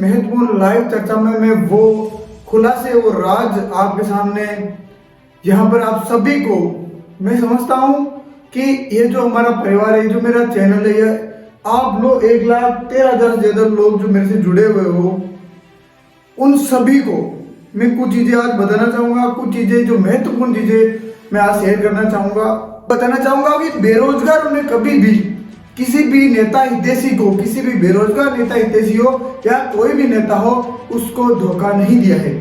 महत्वपूर्ण लाइव चर्चा में मैं वो खुलासे वो राज आपके सामने यहाँ पर आप सभी को मैं समझता हूँ कि ये जो हमारा परिवार है, जो मेरा चैनल है, ये आप लोग 1,13,000 से ज्यादा लोग जो मेरे से जुड़े हुए हो, उन सभी को मैं कुछ चीजें आज बताना चाहूंगा। कुछ चीजें जो महत्वपूर्ण चीजें मैं आज शेयर करना चाहूंगा, बताना चाहूंगा कि बेरोजगारों ने कभी भी किसी भी नेता हितैषी को, किसी भी बेरोजगार नेता हितैषी हो या कोई भी नेता हो, उसको धोखा नहीं दिया है।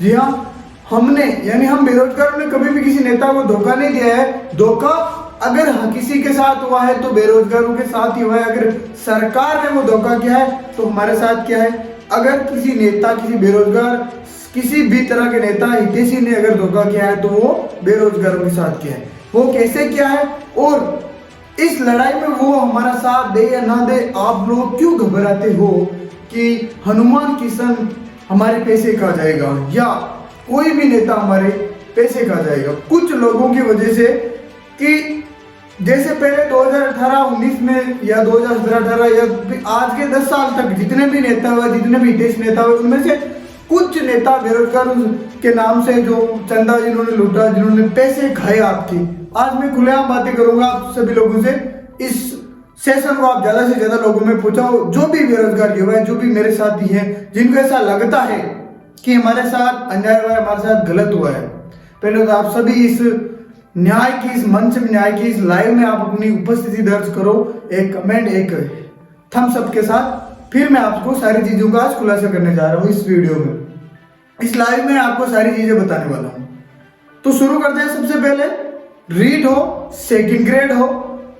जी हाँ, हमने यानी हम बेरोजगारों ने कभी भी किसी नेता को धोखा नहीं दिया है। धोखा अगर किसी के साथ हुआ है तो बेरोजगारों के साथ ही हुआ है। अगर सरकार ने वो धोखा किया है तो हमारे साथ क्या है। अगर किसी नेता, किसी बेरोजगार, किसी भी तरह के नेता हितैषी ने अगर धोखा किया है तो वो बेरोजगारों के साथ किया है। वो कैसे किया है और इस लड़ाई में वो हमारा साथ दे या ना दे, आप लोग क्यों घबराते हो कि हनुमान किशन हमारे पैसे खा जाएगा या कोई भी नेता हमारे पैसे खा जाएगा। कुछ लोगों की वजह से कि जैसे पहले 2018-19 में या 2017-18 या आज के 10 साल तक जितने भी नेता हुए, जितने भी हितैषी नेता हुए, उनमें से कुछ नेता बेरोजगार के नाम से जो चंदा जिन्होंने लूटा, जिन्होंने पैसे खाए आपकी, आज मैं खुलेआम बातें करूंगा आप सभी लोगों से। इस सेशन को आप ज्यादा से ज्यादा लोगों में पहुंचाओ। जो भी बेरोजगार युवा है, जो भी मेरे साथी हैं, जिनको ऐसा लगता है कि हमारे साथ अन्याय हुआ है, हमारे साथ गलत हुआ है, पहले तो आप सभी इस न्याय की, इस मंच में, न्याय की इस लाइव में आप अपनी उपस्थिति दर्ज करो, एक कमेंट, एक थम्स अप के साथ। फिर मैं आपको सारी चीजों का आज खुलासा करने जा रहा हूँ इस वीडियो में, इस लाइव में आपको सारी चीजें बताने वाला हूँ। तो शुरू करते हैं। सबसे पहले रीट हो, सेकंड ग्रेड हो,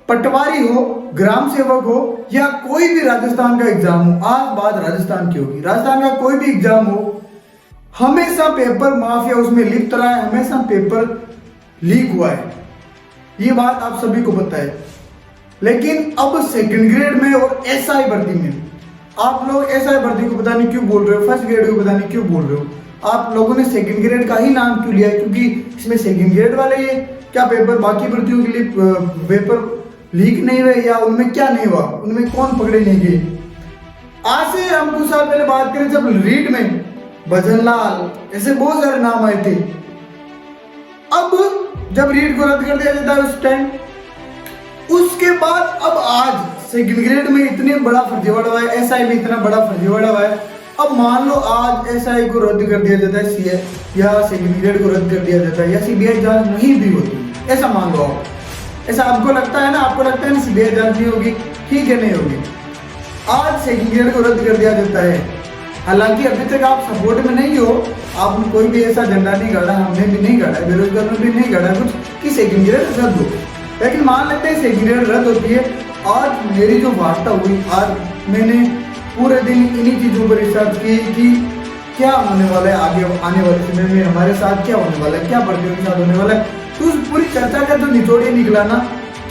पटवारी हो, ग्राम सेवक हो या कोई भी राजस्थान का एग्जाम हो, आज बात राजस्थान की होगी, राजस्थान का कोई भी एग्जाम हो, हमेशा पेपर माफिया उसमें लिप्त रहा है, हमेशा पेपर लीक हुआ है, ये बात आप सभी को पता है। लेकिन अब सेकंड ग्रेड में और एसआई भर्ती में आप लोग एसआई भर्ती को पता नहीं क्यों बोल रहे हो, फर्स्ट ग्रेड को पता नहीं क्यों बोल रहे हो। आप लोगों ने सेकंड ग्रेड का ही नाम क्यों लिया है? क्योंकि इसमें सेकंड ग्रेड वाले ये क्या पेपर बाकी भर्तियों के लिए पेपर लीक नहीं हुए या उनमें क्या नहीं हुआ, उनमें कौन पकड़े नहीं गए। आज से हम कुछ साल पहले बात करें, जब रीट में भजनलाल, ऐसे बहुत सारे नाम आए थे। अब जब रीट को रद्द कर दिया जाता है उस टाइम, उसके बाद अब आज सेकंड ग्रेड में इतने बड़ा फर्जीवाड़ा हुआ है, एसआई में इतना बड़ा फर्जीवाड़ा हुआ है। अब मान लो आज एसआई को रद्द कर दिया जाता है, सीए या सेकंड ग्रेड को रद्द कर दिया जाता है या सीबीआई जांच नहीं भी होती, ऐसा मान लो आप, ऐसा आपको लगता है ना, आपको लगता है ना सीबीआई जांच नहीं होगी, ठीक है नहीं होगी। आज सेकंड ग्रेड को रद्द कर दिया जाता है, हालांकि अभी तक आप सपोर्ट में नहीं हो, आपने कोई भी ऐसा झंडा नहीं गाड़ा, हमने भी नहीं गाड़ा, बेरोजगार ने भी नहीं गाड़ा कुछ कि सेकंड ग्रेड रद्द हो। लेकिन मान लेते हैं सेकंड ग्रेड रद्द होती है। आज मेरी जो वार्ता हुई, आज मैंने पूरे दिन इन्हीं चीजों पर रिसर्च की कि क्या होने वाला है आगे आने वाले समय में, हमारे साथ क्या होने वाला है, क्या भर्तियों के साथ होने वाला है। तो उस पूरी चर्चा का जो निचोड़ ये निकला ना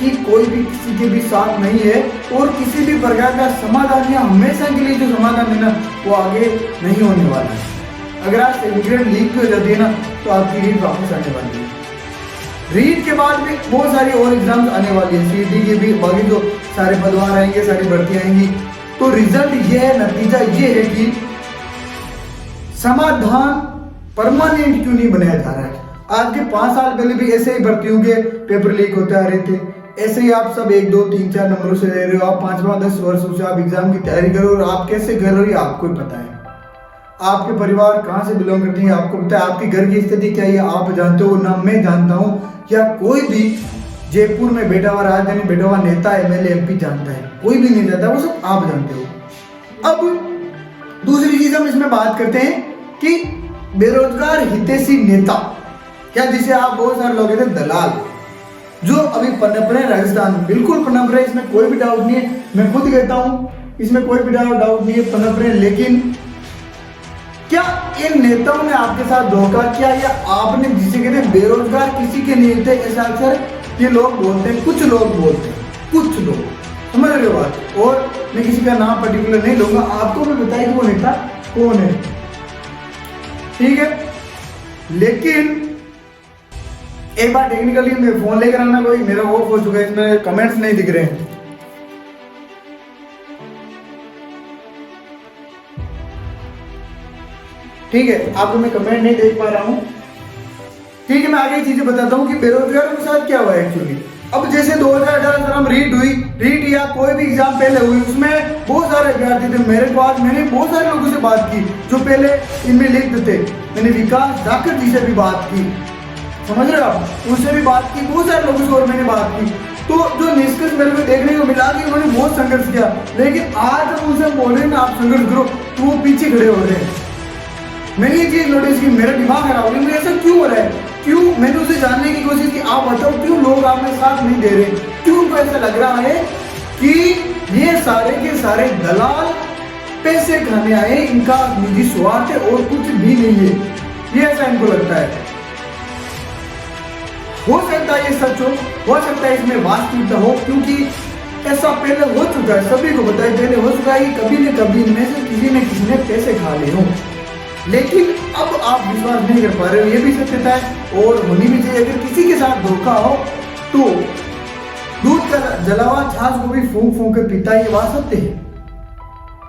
कि कोई भी किसी के भी साथ नहीं है और किसी भी प्रकार का समाधान या हमेशा के लिए जो समाधान है ना, वो आगे नहीं होने वाला है। अगर आज सेकंड ग्रेड लीक हो जाती है ना, तो आपकी रीट वापस आने वाली है। रीट के बाद भी बहुत सारी और एग्जाम्स आने वाली है, सीईटी के भी बाकी जो सारे पदवार आएंगे, सारी भर्तियां आएंगी। तो रिजल्ट ये है, नतीजा ये है कि समाधान परमानेंट क्यों नहीं बनाया जा रहा है। आज के 5 साल पहले भी ऐसे ही भर्तियों के पेपर लीक होते आ रहे थे, ऐसे ही आप सब 1, 2, 3, 4 नंबरों से दे रहे हो। आप 5-10 वर्षों से आप एग्जाम की तैयारी करो और आप कैसे कर रहे हो ये आपको ही पता है। आपके परिवार कहाँ से बिलोंग करते हैं आपको पता है, आपके घर की स्थिति क्या है आप जानते हो, ना मैं जानता हूँ या कोई भी जयपुर में बैठा हुआ, राजधानी बैठा हुआ नेता, एमएलए, एमपी जानता है, कोई भी नहीं जानता, वो सब आप जानते हो। अब दूसरी चीज हम इसमें बात करते हैं कि बेरोजगार हितैषी नेता, क्या जिसे आप बहुत सारे लोग कहते हैं दलाल, जो अभी पनप रहे राजस्थान में, बिल्कुल पनप रहे, इसमें कोई भी डाउट नहीं है। मैं खुद कहता हूं इसमें कोई भी डाउट नहीं है, पनप रहे। लेकिन क्या इन नेताओं ने आपके साथ धोखा किया या आपने, जिसे कहते हैं बेरोजगार किसी के नहीं थे, ऐसा अक्सर ये लोग बोलते हैं, कुछ लोग बोलते हैं, कुछ लोग, समझ रहे हो बात। और मैं किसी का नाम पर्टिकुलर नहीं लूंगा, आपको भी बताया कि वो नेता कौन है, ठीक है। लेकिन एक बार टेक्निकली मैं फोन लेकर आना, कोई मेरा ऑफ हो चुका है, इसमें कमेंट्स नहीं दिख रहे हैं। ठीक है, आपको मैं कमेंट नहीं देख पा रहा हूँ। ठीक है, मैं आगे चीजें बताता हूँ कि बेरोजगारों के साथ क्या हुआ है एक्चुअली। अब जैसे 2018 में रीट या कोई भी एग्जाम पहले हुई, उसमें बहुत सारे अभ्यर्थी थे मेरे पास। मैंने बहुत सारे लोगों से बात की जो पहले इनमें लिखते थे। मैंने विकास जाकर जी से भी बात की, समझ रहे हो आप, उनसे भी बात की, बहुत सारे लोगों से और मैंने बात की। तो जो निष्कर्ष मेरे को देखने को मिला कि उन्होंने बहुत संघर्ष किया, लेकिन आज हम उनसे बोल रहे हैं ना आप संघर्ष करो, तो वो पीछे खड़े हो रहे हैं। मैंने ये चीज नोटिस की, मेरा दिमाग खराब हो गया, ऐसा क्यों हो रहा है, क्यों? मैंने उसे जानने की कोशिश की, आप बताओ क्यों लोग आपने साथ नहीं दे रहे, क्यों उनको ऐसा लग रहा है कि ये सारे के सारे दलाल पैसे खाने आए, इनका निजी स्वार्थ है और कुछ भी नहीं है, ये ऐसा इनको लगता है। हो सकता है ये सच हो सकता है इसमें वास्तविकता हो, क्योंकि ऐसा पहले हो चुका है, सभी को पता है, पहले हो चुका है कि कभी न कभी इनमें से किसी न किसी ने पैसे खा लिए हों। लेकिन अब आप विश्वास नहीं कर पा रहे हो, ये भी सत्यता है और होनी भी चाहिए। अगर किसी के साथ धोखा हो तो दूध का जलावा छाछ को भी फूंक फूंक कर पीता है, ये बात सत्य है।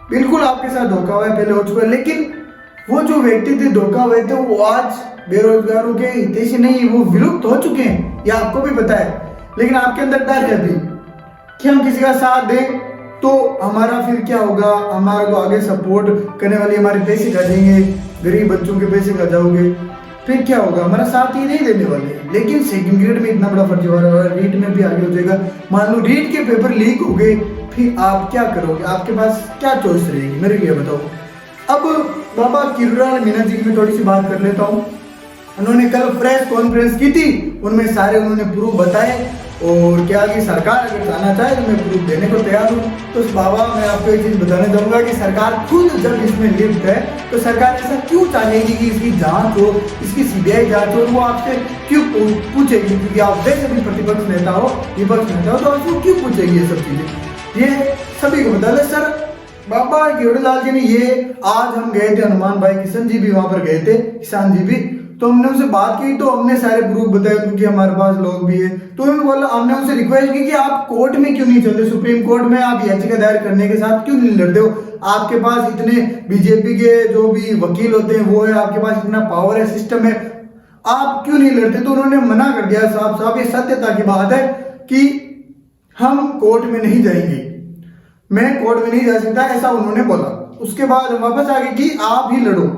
बिल्कुल आपके साथ धोखा हुआ है, पहले हो चुका है, लेकिन वो जो व्यक्ति थे धोखा हुए थे वो आज बेरोजगारों के हितैषी नहीं, वो विलुप्त हो चुके हैं, ये आपको भी पता है। लेकिन आपके अंदर डर है अभी कि हम किसी का साथ दें तो हमारा फिर क्या होगा, हमारे को आगे सपोर्ट करने वाले हमारे पैसे खा जाएंगे, गरीब बच्चों के पैसे खा जाओगे, फिर क्या होगा, हमारा साथ ही नहीं देने वाले। लेकिन सेकंड ग्रेड में इतना बड़ा फर्जीवाड़ा हो रहा है, रीट में भी आगे हो जाएगा। मान लो रीट के पेपर लीक हो गए, फिर आप क्या करोगे, आपके पास क्या चॉइस रहेगी, मेरे लिए बताओ। अब बाबा किरोड़ीलाल मीणा जी की मैं थोड़ी सी बात कर लेता हूँ। उन्होंने कल प्रेस कॉन्फ्रेंस की थी, उनमें सारे उन्होंने प्रूफ बताए और क्या कि सरकार अगर जाना चाहे तो मैं प्रूफ देने को तैयार हूँ। तो बाबा मैं आपको एक चीज बताना चाहूंगा कि सरकार खुद जब इसमें लिप्त है तो सरकार ऐसा क्यों चाहेगी कि इसकी जांच हो, इसकी सीबीआई जांच हो, वो आपसे क्यों पूछेगी? क्योंकि आप वैसे भी प्रतिपक्ष नेता हो, विपक्ष नेता हो, तो आपको क्यों पूछेगी ये सब चीजें? ये सभी को बता दे सर। बाबा किरोड़ीलाल जी ने ये, आज हम गए थे, हनुमान भाई किशन जी भी वहां पर गए थे, किसान जी भी, तो हमने उनसे बात की तो हमने सारे प्रूफ बताए, क्योंकि हमारे पास लोग भी है। तो उन्होंने बोला, हमने उनसे रिक्वेस्ट की कि आप कोर्ट में क्यों नहीं चलते, सुप्रीम कोर्ट में आप याचिका दायर करने के साथ क्यों नहीं लड़ते हो? आपके पास इतने बीजेपी के जो भी वकील होते हैं वो है, आपके पास इतना पावर है, सिस्टम है, आप क्यों नहीं लड़ते? तो उन्होंने मना कर दिया साफ साफ। ये सत्यता की बात है कि हम कोर्ट में नहीं जाएंगे, मैं कोर्ट में नहीं जा सकता, ऐसा उन्होंने बोला। उसके बाद वापस आ गए कि आप ही लड़ो।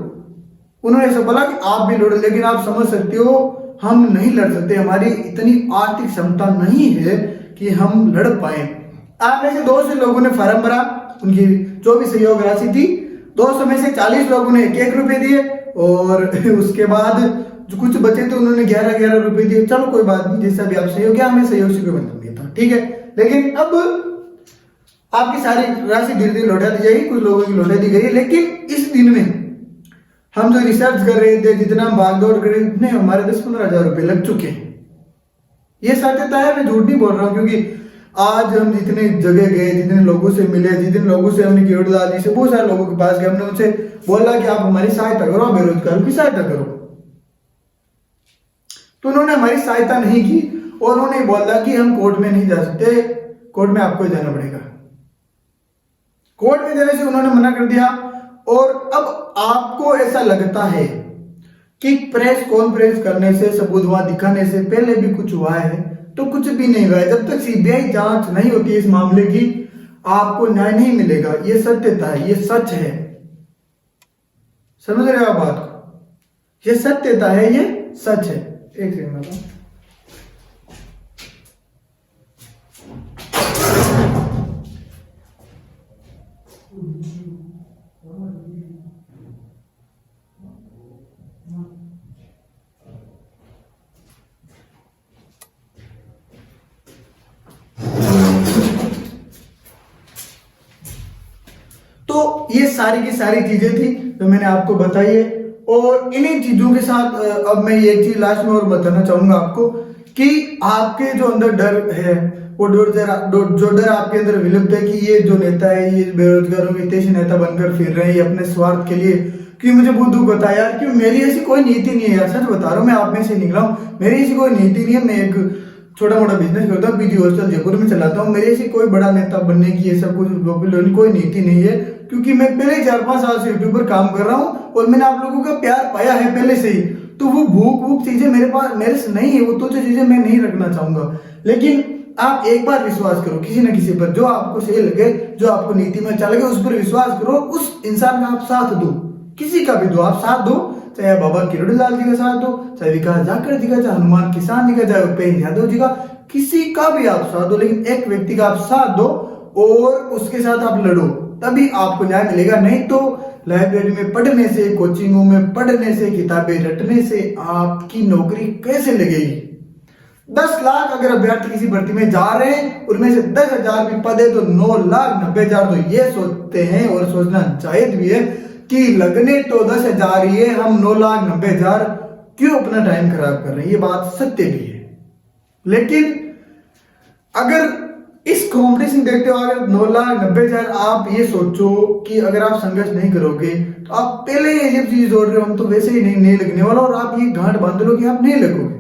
उन्होंने ऐसा बोला कि आप भी लड़ो, लेकिन आप समझ सकते हो हम नहीं लड़ सकते, हमारी इतनी आर्थिक क्षमता नहीं है कि हम लड़ पाए। आप में से 200 लोगों ने फॉर्म भरा, उनकी जो भी सहयोग राशि थी, 200 में से 40 लोगों ने 1-1 रुपए दिए और उसके बाद जो कुछ बचे थे उन्होंने 11-11 रुपए दिए। चलो कोई बात नहीं, जैसा भी आप सहयोग किया, हमें सहयोग से कोई मतलब नहीं था, ठीक है। लेकिन अब आपकी सारी राशि धीरे धीरे लौटा दी जाएगी, कुछ लोगों की लौटा दी गई है। लेकिन इस दिन में हम जो रिसर्च कर रहे थे, जितना हम भागदौड़ कर रहे थे, इतने हमारे 10-15 हजार रुपए लग चुके हैं। ये सत्यता है, मैं झूठ नहीं बोल रहा हूँ, क्योंकि आज हम जितने जगह गए, जितने लोगों से मिले, जितने लोगों से हमने किरोड़ीलाल जी से, बहुत सारे लोगों के पास गए, हमने उनसे बोला कि आप हमारी सहायता करो, आप बेरोजगारों की सहायता करो। तो उन्होंने हमारी सहायता नहीं की और उन्होंने बोला कि हम कोर्ट में नहीं जा सकते, कोर्ट में आपको जाना पड़ेगा। कोर्ट में जाने से उन्होंने मना कर दिया। और अब आपको ऐसा लगता है कि प्रेस कॉन्फ्रेंस करने से, सबूत वहां दिखाने से पहले भी कुछ हुआ है, तो कुछ भी नहीं हुआ है। जब तक सीबीआई जांच नहीं होती इस मामले की, आपको न्याय नहीं मिलेगा। ये सत्यता है, ये सच है, समझ रहे हो आप बात को? ये सत्यता है, ये सच है। एक सेकंड, तो ये सारी की सारी चीजें थी जो मैंने आपको बताई है। और इन्हीं चीजों के साथ अब मैं ये चीज लास्ट में और बताना चाहूंगा आपको कि आपके जो अंदर डर है, वो जो डर आपके अंदर विलुप्त है कि ये जो नेता है, ये बेरोजगारों के हितैषी नेता बनकर फिर रहे हैं, ये अपने स्वार्थ के लिए। कि मुझे बहुत दुख होता है यार, कि मेरी ऐसी कोई नीति नहीं है यार, सच बता रहा हूँ, मैं आप में से निकला हूँ, मेरी ऐसी कोई नीति नहीं है। मैं एक छोटा मोटा बिजनेस करता हूँ, पीजी हॉस्टल जयपुर में चलाता हूँ, मेरी ऐसी कोई बड़ा नेता बनने की, ये सब कुछ कोई नीति नहीं है। क्योंकि मैं पहले 4-5 साल से यूट्यूब पर काम कर रहा हूँ और मैंने आप लोगों का प्यार पाया है पहले से ही। तो वो भूख चीजें मेरे पास मेरे से नहीं है, वो तो जो चीजें मैं नहीं रखना चाहूंगा। लेकिन आप एक बार विश्वास करो किसी न किसी पर, जो आपको सही लगे, जो आपको नीति में अच्छा लगे, उस पर विश्वास करो। उस इंसान का आप साथ दो, किसी का भी दो, आप साथ दो। चाहे बाबा किरोड़ीलाल जी का साथ दो, चाहे विकास जाखड़ जी का, चाहे हनुमान किसान जी का, चाहे उपेंद्र यादव जी का, किसी का भी आप साथ दो, लेकिन एक व्यक्ति का आप साथ दो और उसके साथ आप लड़ो, तभी आपको न्याय मिलेगा। नहीं तो लाइब्रेरी में पढ़ने से, कोचिंगों में पढ़ने से, किताबें रटने से आपकी नौकरी कैसे लगेगी? 10 लाख अगर अभ्यर्थी किसी भर्ती में जा रहे हैं, उनमें से 10,000 भी पद है तो 9,90,000 तो ये सोचते हैं, और सोचना जायज भी है कि लगने तो 10,000 ही है, हम 9,90,000 क्यों अपना टाइम खराब कर रहे हैं? ये बात सत्य भी है। लेकिन अगर इस कंपटीशन देखते हो, अगर 9,90,000 आप ये सोचो कि अगर आप संघर्ष नहीं करोगे तो आप पहले ये जब चीज जोड़ रहे हो, हम तो वैसे ही नहीं लगने वाला, और आप ये गांठ बांध लो कि आप नहीं लगोगे।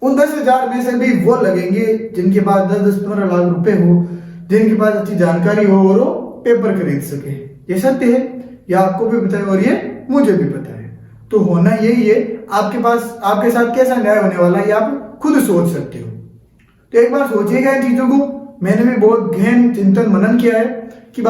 उन 10,000 में से भी वो लगेंगे जिनके पास 10-15 लाख रुपए हो, जिनके पास अच्छी जानकारी हो और वो पेपर खरीद सके। ये सत्य है, ये आपको भी पता है और ये मुझे भी पता है। तो होना यही है, आपके पास आपके साथ कैसा न्याय होने वाला है ये आप खुद सोच सकते हो। तो एक बार सोचिएगा इन चीजों को। मैंने भी बहुत गहन चिंतन मनन किया है कि